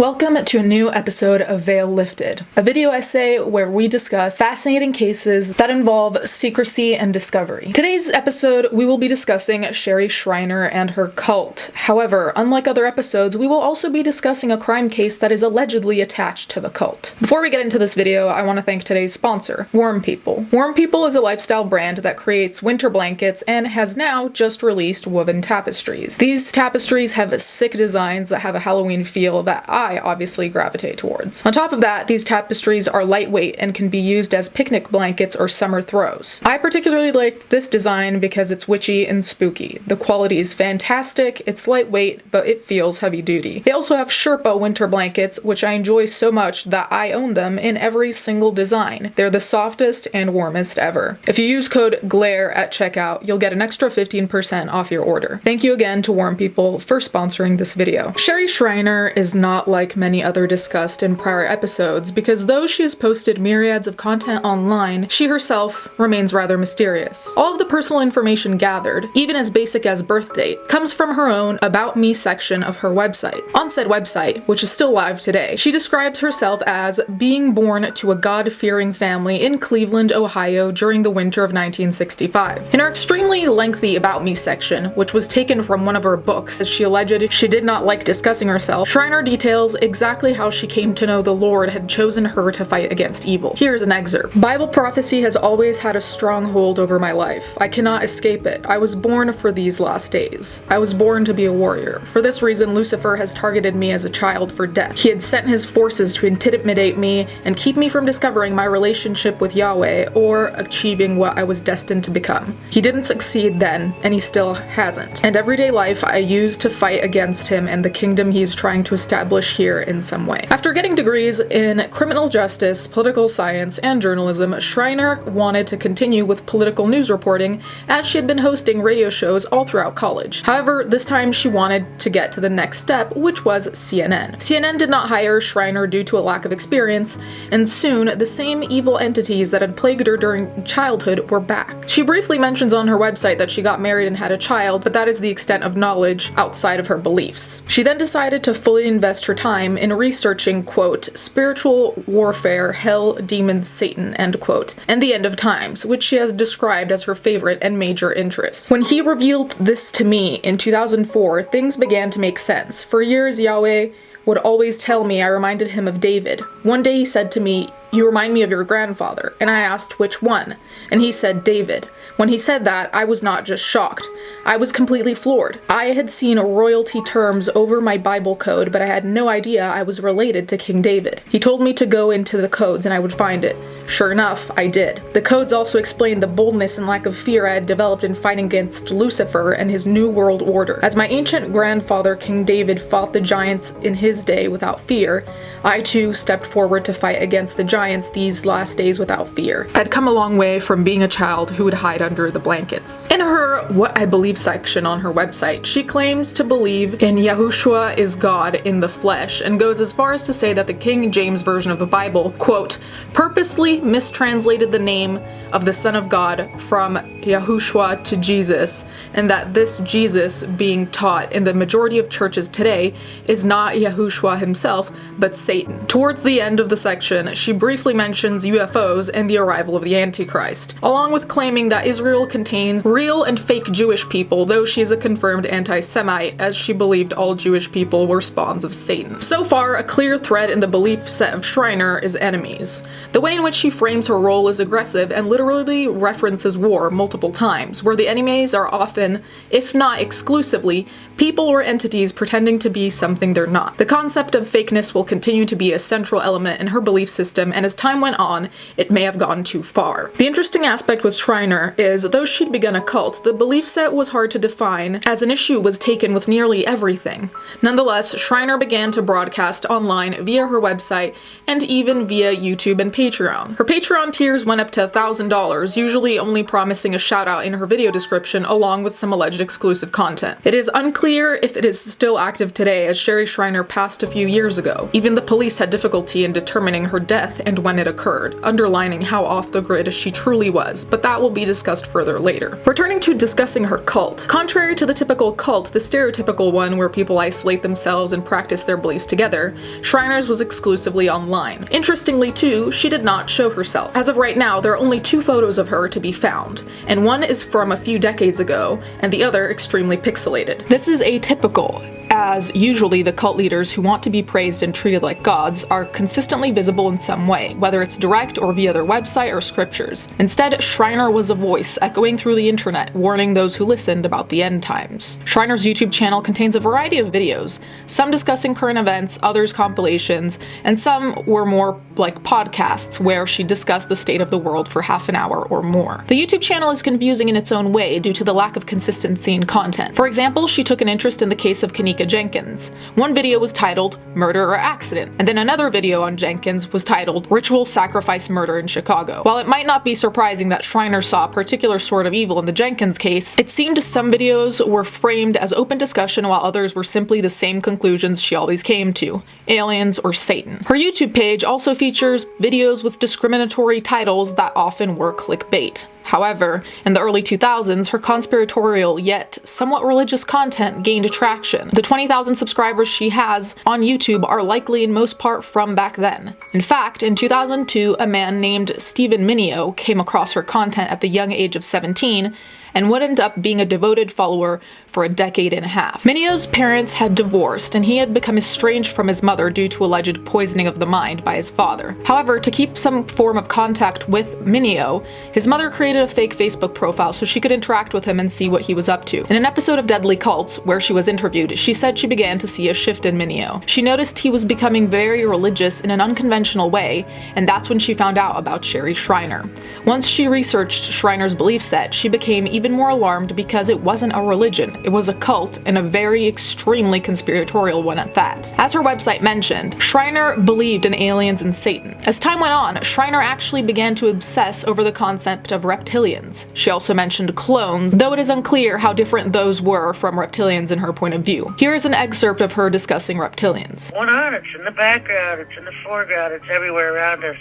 Welcome to a new episode of Veil Lifted, a video essay where we discuss fascinating cases that involve secrecy and discovery. Today's episode, we will be discussing Sherry Shriner and her cult. However, unlike other episodes, we will also be discussing a crime case that is allegedly attached to the cult. Before we get into this video, I want to thank today's sponsor, Warm People. Warm People is a lifestyle brand that creates winter blankets and has now just released woven tapestries. These tapestries have sick designs that have a Halloween feel that I obviously gravitate towards. On top of that, these tapestries are lightweight and can be used as picnic blankets or summer throws. I particularly like this design because it's witchy and spooky. The quality is fantastic, it's lightweight, but it feels heavy duty. They also have Sherpa winter blankets, which I enjoy so much that I own them in every single design. They're the softest and warmest ever. If you use code GLARE at checkout, you'll get an extra 15% off your order. Thank you again to Warm People for sponsoring this video. Sherry Shriner is not like many other discussed in prior episodes because though she has posted myriads of content online, she herself remains rather mysterious. All of the personal information gathered, even as basic as birth date, comes from her own About Me section of her website. On said website, which is still live today, she describes herself as being born to a God-fearing family in Cleveland, Ohio during the winter of 1965. In her extremely lengthy About Me section, which was taken from one of her books as she alleged she did not like discussing herself, Shriner details exactly how she came to know the Lord had chosen her to fight against evil. Here's an excerpt. Bible prophecy has always had a strong hold over my life. I cannot escape it. I was born for these last days. I was born to be a warrior. For this reason, Lucifer has targeted me as a child for death. He had sent his forces to intimidate me and keep me from discovering my relationship with Yahweh or achieving what I was destined to become. He didn't succeed then, and he still hasn't. And everyday life I use to fight against him and the kingdom he is trying to establish here in some way. After getting degrees in criminal justice, political science, and journalism, Shriner wanted to continue with political news reporting as she had been hosting radio shows all throughout college. However, this time she wanted to get to the next step, which was CNN. CNN did not hire Shriner due to a lack of experience, and soon the same evil entities that had plagued her during childhood were back. She briefly mentions on her website that she got married and had a child, but that is the extent of knowledge outside of her beliefs. She then decided to fully invest her time in researching, quote, spiritual warfare, hell, demons, Satan, end quote, and the end of times, which she has described as her favorite and major interest. When he revealed this to me in 2004, things began to make sense. For years, Yahweh would always tell me I reminded him of David. One day he said to me, "You remind me of your grandfather," and I asked which one, and he said David. When he said that, I was not just shocked. I was completely floored. I had seen royalty terms over my Bible code, but I had no idea I was related to King David. He told me to go into the codes and I would find it. Sure enough, I did. The codes also explained the boldness and lack of fear I had developed in fighting against Lucifer and his new world order. As my ancient grandfather, King David, fought the giants in his day without fear, I too stepped forward to fight against the giants these last days without fear. I'd come a long way from being a child who would hide under the blankets. In her What I Believe section on her website, she claims to believe in Yahushua is God in the flesh and goes as far as to say that the King James Version of the Bible, quote, purposely mistranslated the name of the Son of God from Yahushua to Jesus, and that this Jesus being taught in the majority of churches today is not Yahushua himself, but Satan. Towards the end of the section, she briefly mentions UFOs and the arrival of the Antichrist, along with claiming that Israel contains real and fake Jewish people, though she is a confirmed anti-Semite, as she believed all Jewish people were spawns of Satan. So far, a clear thread in the belief set of Shriner is enemies. The way in which she frames her role is aggressive and literally references war multiple times, where the enemies are often, if not exclusively, people or entities pretending to be something they're not. The concept of fakeness will continue to be a central element in her belief system, and as time went on, it may have gone too far. The interesting aspect with Shriner is, though she'd begun a cult, the belief set was hard to define, as an issue was taken with nearly everything. Nonetheless, Shriner began to broadcast online via her website, and even via YouTube and Patreon. Her Patreon tiers went up to $1,000, usually only promising a shout out in her video description along with some alleged exclusive content. It is unclear if it is still active today, as Sherry Shriner passed a few years ago. Even the police had difficulty in determining her death death and when it occurred, underlining how off the grid she truly was, but that will be discussed further later. Returning to discussing her cult. Contrary to the typical cult, the stereotypical one where people isolate themselves and practice their beliefs together, Shriner's was exclusively online. Interestingly too, she did not show herself. As of right now, there are only 2 photos of her to be found, and one is from a few decades ago, and the other extremely pixelated. This is atypical, as usually the cult leaders who want to be praised and treated like gods are consistently visible in some way, whether it's direct or via their website or scriptures. Instead, Shriner was a voice echoing through the internet, warning those who listened about the end times. Shriner's YouTube channel contains a variety of videos, some discussing current events, others compilations, and some were more like podcasts where she discussed the state of the world for half an hour or more. The YouTube channel is confusing in its own way due to the lack of consistency in content. For example, she took an interest in the case of Kanika Jenkins. One video was titled Murder or Accident, and then another video on Jenkins was titled Ritual Sacrifice Murder in Chicago. While it might not be surprising that Shriner saw a particular sort of evil in the Jenkins case, it seemed some videos were framed as open discussion while others were simply the same conclusions she always came to: aliens or Satan. Her YouTube page also features videos with discriminatory titles that often were clickbait. However, in the early 2000s, her conspiratorial yet somewhat religious content gained traction. The 20,000 subscribers she has on YouTube are likely in most part from back then. In fact, in 2002, a man named Stephen Mineo came across her content at the young age of 17 and would end up being a devoted follower for a decade and a half. Mineo's parents had divorced, and he had become estranged from his mother due to alleged poisoning of the mind by his father. However, to keep some form of contact with Mineo, his mother created a fake Facebook profile so she could interact with him and see what he was up to. In an episode of Deadly Cults, where she was interviewed, she said she began to see a shift in Mineo. She noticed he was becoming very religious in an unconventional way, and that's when she found out about Sherry Shriner. Once she researched Shriner's belief set, she became even more alarmed because it wasn't a religion. It was a cult, and a very extremely conspiratorial one at that. As her website mentioned, Shriner believed in aliens and Satan. As time went on, Shriner actually began to obsess over the concept of reptilians. She also mentioned clones, though it is unclear how different those were from reptilians in her point of view. Here is an excerpt of her discussing reptilians. Why not? It's in the background, it's in the foreground, it's everywhere around us.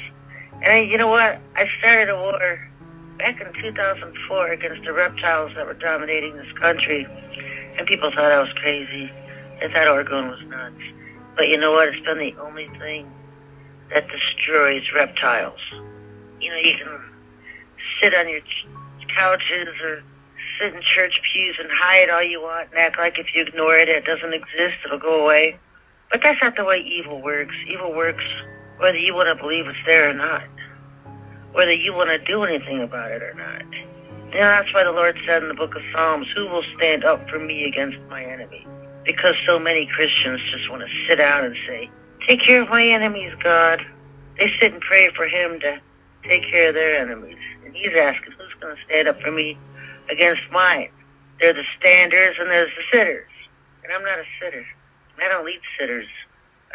And you know what? I started a war back in 2004 against the reptiles that were dominating this country. And people thought I was crazy. They thought Oregon was nuts. But you know what? It's been the only thing that destroys reptiles. You know, you can sit on your couches or sit in church pews and hide all you want and act like if you ignore it, it doesn't exist, it'll go away. But that's not the way evil works. Evil works whether you want to believe it's there or not. Whether you want to do anything about it or not. You know, that's why the Lord said in the book of Psalms, who will stand up for me against my enemy? Because so many Christians just want to sit down and say, take care of my enemies, God. They sit and pray for him to take care of their enemies. And he's asking, who's going to stand up for me against mine? They're the standers and there's the sitters. And I'm not a sitter. I don't lead sitters.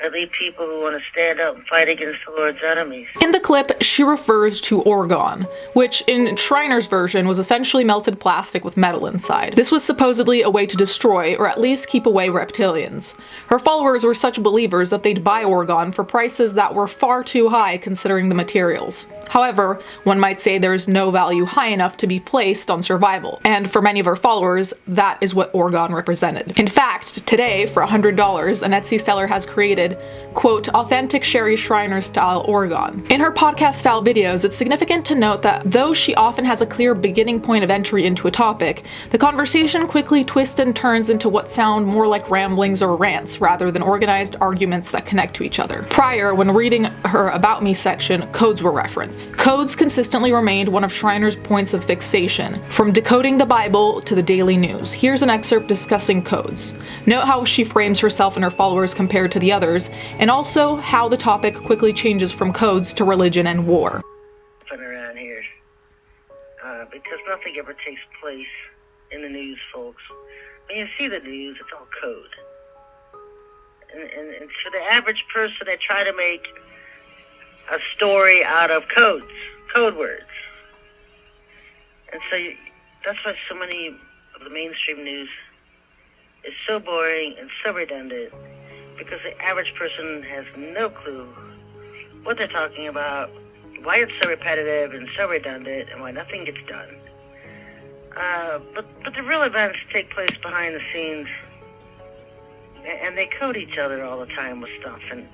I lead people who want to stand up and fight against the Lord's enemies. In the clip, she refers to orgone, which in Shriner's version was essentially melted plastic with metal inside. This was supposedly a way to destroy, or at least keep away, reptilians. Her followers were such believers that they'd buy orgone for prices that were far too high considering the materials. However, one might say there is no value high enough to be placed on survival, and for many of her followers, that is what orgone represented. In fact, today, for $100, an Etsy seller has created, quote, authentic Sherry Shriner style orgone. In her podcast style videos, it's significant to note that though she often has a clear beginning point of entry into a topic, the conversation quickly twists and turns into what sound more like ramblings or rants rather than organized arguments that connect to each other. Prior, when reading her About Me section, codes were referenced. Codes consistently remained one of Shriner's points of fixation, from decoding the Bible to the daily news. Here's an excerpt discussing codes. Note how she frames herself and her followers compared to the others, and also how the topic quickly changes from codes to religion and war. Around here, because nothing ever takes place in the news, folks. When you see the news, it's all code. And for the average person, they try to make a story out of codes, code words. And so that's why so many of the mainstream news is so boring and so redundant, because the average person has no clue what they're talking about, why it's so repetitive and so redundant, and why nothing gets done. But the real events take place behind the scenes, and they code each other all the time with stuff, and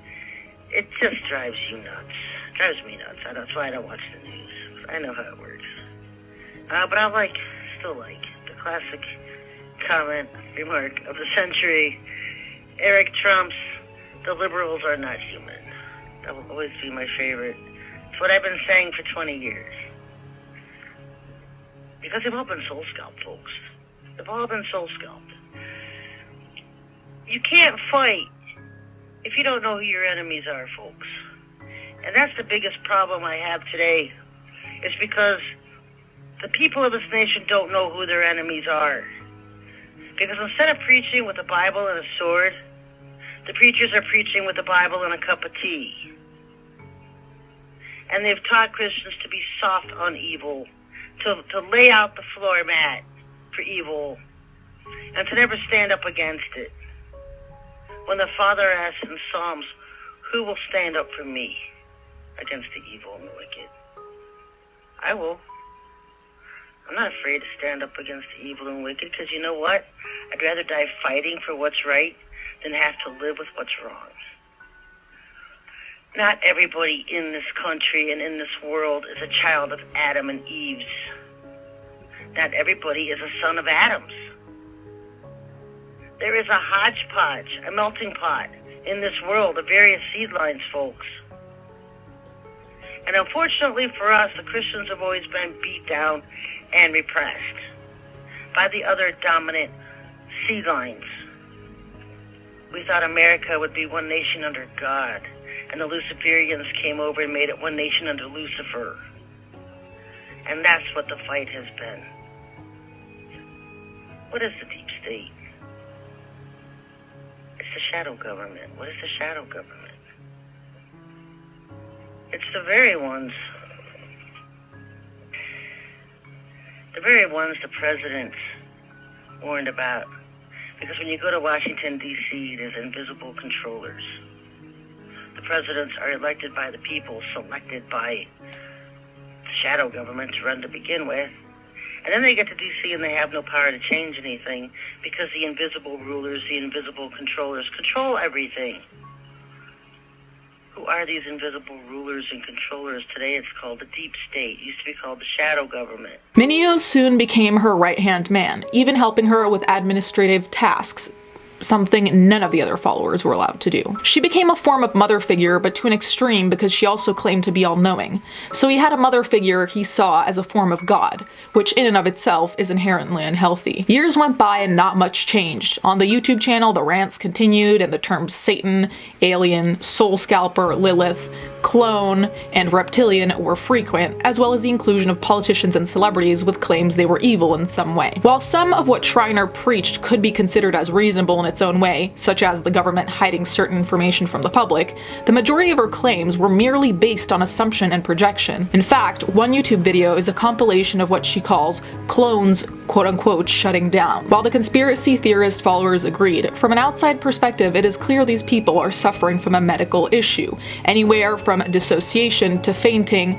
it just drives you nuts. It drives me nuts. That's why I don't watch the news. I know how it works. But I still like the classic comment, remark of the century, Eric Trump's, "The liberals are not human." That will always be my favorite. It's what I've been saying for 20 years. Because they've all been soul scalped, folks. They've all been soul scalped. You can't fight if you don't know who your enemies are, folks. And that's the biggest problem I have today, is because the people of this nation don't know who their enemies are. Because instead of preaching with a Bible and a sword, the preachers are preaching with the Bible and a cup of tea. And they've taught Christians to be soft on evil, to lay out the floor mat for evil, and to never stand up against it. When the Father asks in Psalms, "Who will stand up for me against the evil and the wicked?" I will. I'm not afraid to stand up against the evil and wicked, because you know what? I'd rather die fighting for what's right than have to live with what's wrong. Not everybody in this country and in this world is a child of Adam and Eve's. Not everybody is a son of Adam's. There is a hodgepodge, a melting pot in this world of various seed lines, folks. And unfortunately for us, the Christians have always been beat down and repressed by the other dominant seed lines. We thought America would be one nation under God, and the Luciferians came over and made it one nation under Lucifer. And that's what the fight has been. What is the deep state? It's the shadow government. What is the shadow government? It's the very ones the president warned about. Because when you go to Washington, D.C., there's invisible controllers. The presidents are elected by the people, selected by the shadow government to run to begin with. And then they get to D.C. and they have no power to change anything because the invisible rulers, the invisible controllers control everything. Who are these invisible rulers and controllers? Today it's called the deep state. It used to be called the shadow government. Mineo soon became her right-hand man, even helping her with administrative tasks, something none of the other followers were allowed to do. She became a form of mother figure, but to an extreme because she also claimed to be all-knowing. So he had a mother figure he saw as a form of God, which in and of itself is inherently unhealthy. Years went by and not much changed. On the YouTube channel, the rants continued and the terms Satan, alien, soul scalper, Lilith, clone, and reptilian were frequent, as well as the inclusion of politicians and celebrities with claims they were evil in some way. While some of what Shriner preached could be considered as reasonable in its own way, such as the government hiding certain information from the public, the majority of her claims were merely based on assumption and projection. In fact, one YouTube video is a compilation of what she calls clones quote-unquote shutting down. While the conspiracy theorist followers agreed, from an outside perspective it is clear these people are suffering from a medical issue, anywhere from dissociation to fainting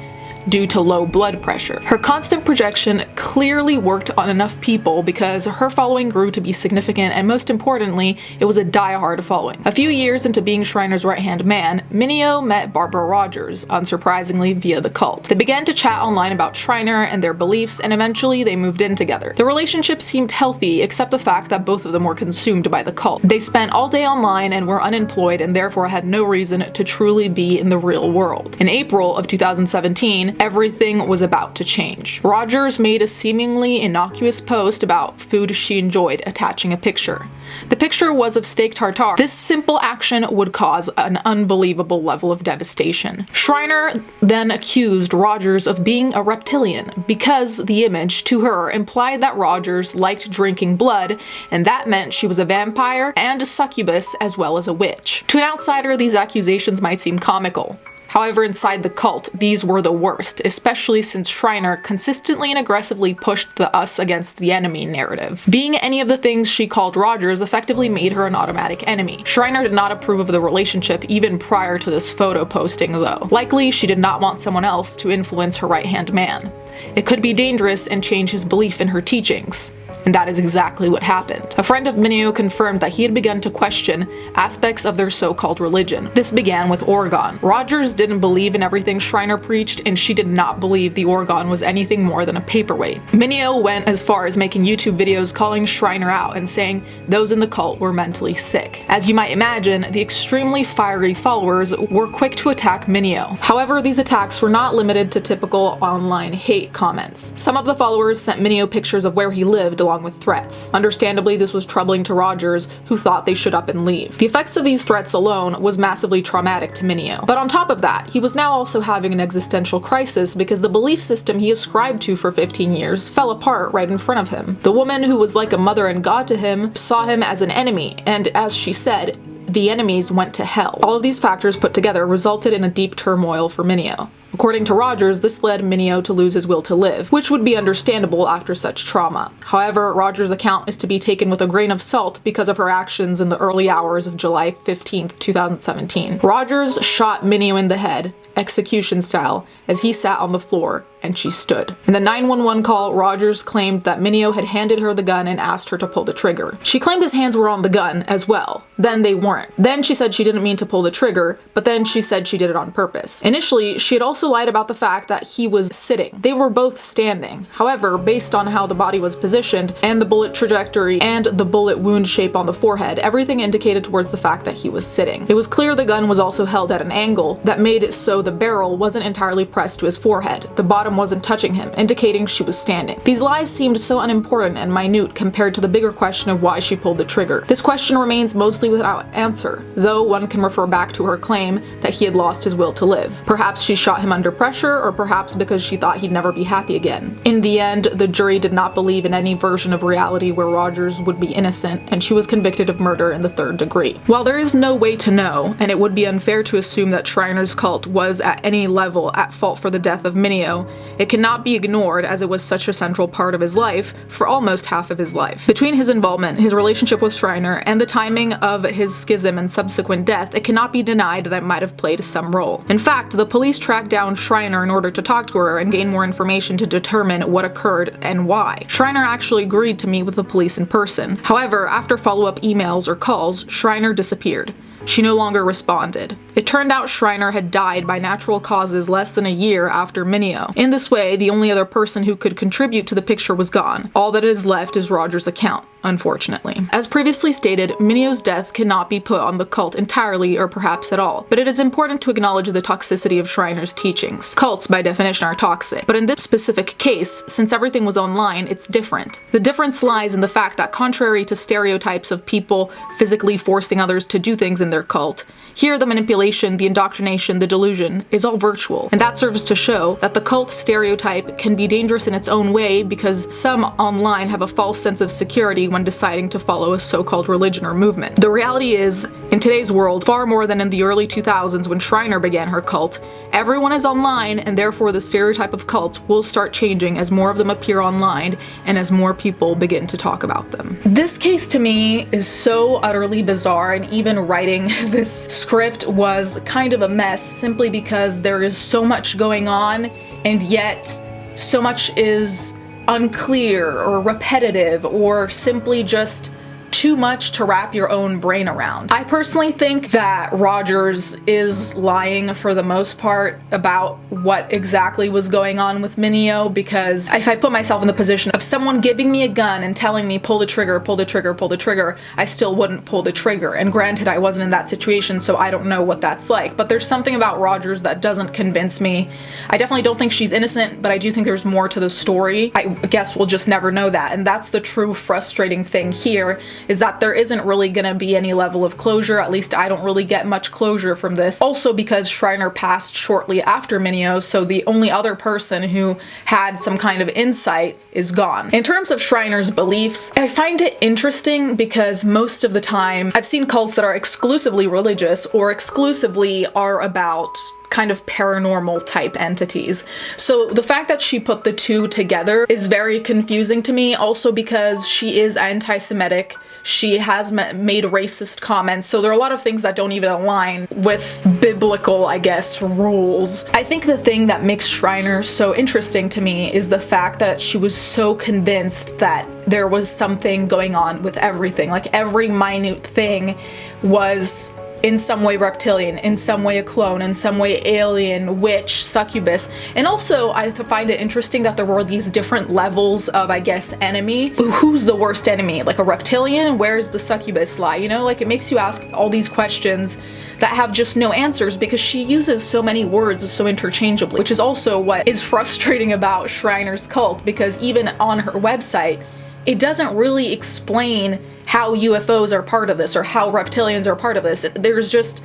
due to low blood pressure. Her constant projection clearly worked on enough people because her following grew to be significant, and most importantly, it was a die-hard following. A few years into being Shriner's right-hand man, Mineo met Barbara Rogers, unsurprisingly via the cult. They began to chat online about Shriner and their beliefs, and eventually they moved in together. The relationship seemed healthy, except the fact that both of them were consumed by the cult. They spent all day online and were unemployed and therefore had no reason to truly be in the real world. In April of 2017, everything was about to change. Rogers made a seemingly innocuous post about food she enjoyed, attaching a picture. The picture was of steak tartare. This simple action would cause an unbelievable level of devastation. Shriner then accused Rogers of being a reptilian because the image, to her, implied that Rogers liked drinking blood, and that meant she was a vampire and a succubus as well as a witch. To an outsider, these accusations might seem comical. However, inside the cult, these were the worst, especially since Schreiner consistently and aggressively pushed the us against the enemy narrative. Being any of the things she called Rogers effectively made her an automatic enemy. Schreiner did not approve of the relationship even prior to this photo posting, though. Likely, she did not want someone else to influence her right-hand man. It could be dangerous and change his belief in her teachings. And that is exactly what happened. A friend of Mineo confirmed that he had begun to question aspects of their so-called religion. This began with Orgon. Rogers didn't believe in everything Schreiner preached, and she did not believe the Orgon was anything more than a paperweight. Mineo went as far as making YouTube videos calling Schreiner out and saying those in the cult were mentally sick. As you might imagine, the extremely fiery followers were quick to attack Mineo. However, these attacks were not limited to typical online hate comments. Some of the followers sent Mineo pictures of where he lived along with threats. Understandably, this was troubling to Rogers, who thought they should up and leave. The effects of these threats alone was massively traumatic to Mineo. But on top of that, he was now also having an existential crisis because the belief system he ascribed to for 15 years fell apart right in front of him. The woman who was like a mother and god to him saw him as an enemy, and as she said, the enemies went to hell. All of these factors put together resulted in a deep turmoil for Mineo. According to Rogers, this led Mineo to lose his will to live, which would be understandable after such trauma. However, Rogers' account is to be taken with a grain of salt because of her actions in the early hours of July 15, 2017. Rogers shot Mineo in the head, execution style, as he sat on the floor, and she stood. In the 911 call, Rogers claimed that Mineo had handed her the gun and asked her to pull the trigger. She claimed his hands were on the gun as well. Then they weren't. Then she said she didn't mean to pull the trigger, but then she said she did it on purpose. Initially, she had also lied about the fact that he was sitting. They were both standing. However, based on how the body was positioned and the bullet trajectory and the bullet wound shape on the forehead, everything indicated towards the fact that he was sitting. It was clear the gun was also held at an angle that made it so the barrel wasn't entirely pressed to his forehead. The bottom wasn't touching him, indicating she was standing. These lies seemed so unimportant and minute compared to the bigger question of why she pulled the trigger. This question remains mostly without answer, though one can refer back to her claim that he had lost his will to live. Perhaps she shot him under pressure, or perhaps because she thought he'd never be happy again. In the end, the jury did not believe in any version of reality where Rogers would be innocent, and she was convicted of murder in the 3rd degree. While there is no way to know, and it would be unfair to assume that Schreiner's cult was at any level at fault for the death of Mineo, it cannot be ignored as it was such a central part of his life for almost half of his life. Between his involvement, his relationship with Schreiner, and the timing of his schism and subsequent death, it cannot be denied that it might have played some role. In fact, the police tracked down Schreiner in order to talk to her and gain more information to determine what occurred and why. Schreiner actually agreed to meet with the police in person. However, after follow-up emails or calls, Schreiner disappeared. She no longer responded. It turned out Schreiner had died by natural causes less than a year after Mineo. In this way, the only other person who could contribute to the picture was gone. All that is left is Rogers' account, unfortunately. As previously stated, Mineo's death cannot be put on the cult entirely or perhaps at all, but it is important to acknowledge the toxicity of Schreiner's teachings. Cults, by definition, are toxic, but in this specific case, since everything was online, it's different. The difference lies in the fact that contrary to stereotypes of people physically forcing others to do things in their cult, here the manipulation, the indoctrination, the delusion is all virtual, and that serves to show that the cult stereotype can be dangerous in its own way because some online have a false sense of security when deciding to follow a so-called religion or movement. The reality is, in today's world, far more than in the early 2000s when Schreiner began her cult, everyone is online, and therefore the stereotype of cults will start changing as more of them appear online and as more people begin to talk about them. This case to me is so utterly bizarre, and even writing this script was kind of a mess simply because there is so much going on, and yet so much is unclear or repetitive or simply just too much to wrap your own brain around. I personally think that Rogers is lying for the most part about what exactly was going on with Mineo, because if I put myself in the position of someone giving me a gun and telling me pull the trigger, pull the trigger, pull the trigger, I still wouldn't pull the trigger. And granted, I wasn't in that situation, so I don't know what that's like, but there's something about Rogers that doesn't convince me. I definitely don't think she's innocent, but I do think there's more to the story. I guess we'll just never know that, and that's the true frustrating thing here, is that there isn't really gonna be any level of closure. At least I don't really get much closure from this. Also because Schreiner passed shortly after Mineo, so the only other person who had some kind of insight is gone. In terms of Schreiner's beliefs, I find it interesting because most of the time I've seen cults that are exclusively religious or exclusively are about kind of paranormal type entities. So the fact that she put the two together is very confusing to me, also because she is anti-Semitic. She has made racist comments, so there are a lot of things that don't even align with biblical, I guess, rules. I think the thing that makes Shriner so interesting to me is the fact that she was so convinced that there was something going on with everything. Like, every minute thing was in some way reptilian, in some way a clone, in some way alien, witch, succubus. And also, I find it interesting that there were these different levels of, I guess, enemy. Who's the worst enemy? Like a reptilian? Where's the succubus lie? You know, like, it makes you ask all these questions that have just no answers, because she uses so many words so interchangeably, which is also what is frustrating about Shriner's cult, because even on her website, it doesn't really explain how UFOs are part of this or how reptilians are part of this. There's just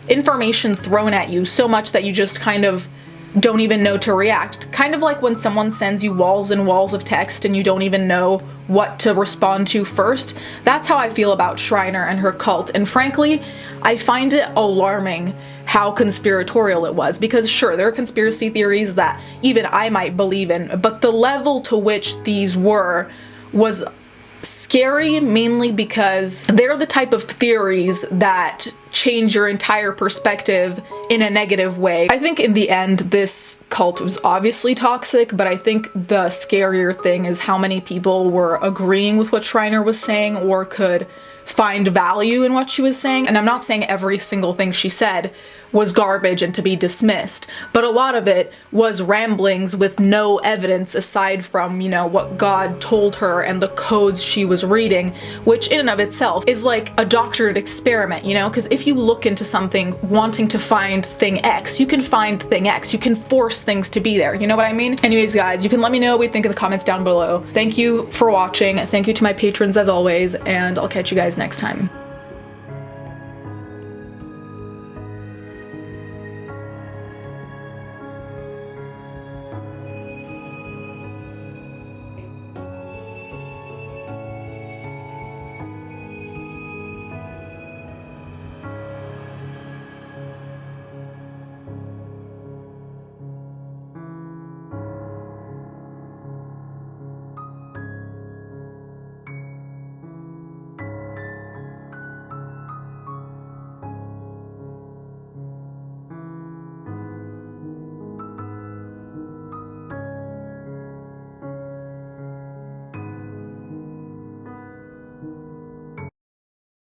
information thrown at you so much that you just kind of don't even know to react. Kind of like when someone sends you walls and walls of text and you don't even know what to respond to first. That's how I feel about Shriner and her cult. And frankly, I find it alarming how conspiratorial it was, because sure, there are conspiracy theories that even I might believe in, but the level to which these were was scary, mainly because they're the type of theories that change your entire perspective in a negative way. I think in the end, this cult was obviously toxic, but I think the scarier thing is how many people were agreeing with what Shriner was saying or could find value in what she was saying. And I'm not saying every single thing she said was garbage and to be dismissed, but a lot of it was ramblings with no evidence aside from, you know, what God told her and the codes she was reading, which in and of itself is like a doctored experiment, you know, because if you look into something wanting to find thing X, you can find thing X. You can force things to be there, you know what I mean? Anyways, guys, you can let me know what you think in the comments down below. Thank you for watching. Thank you to my patrons as always, and I'll catch you guys next time.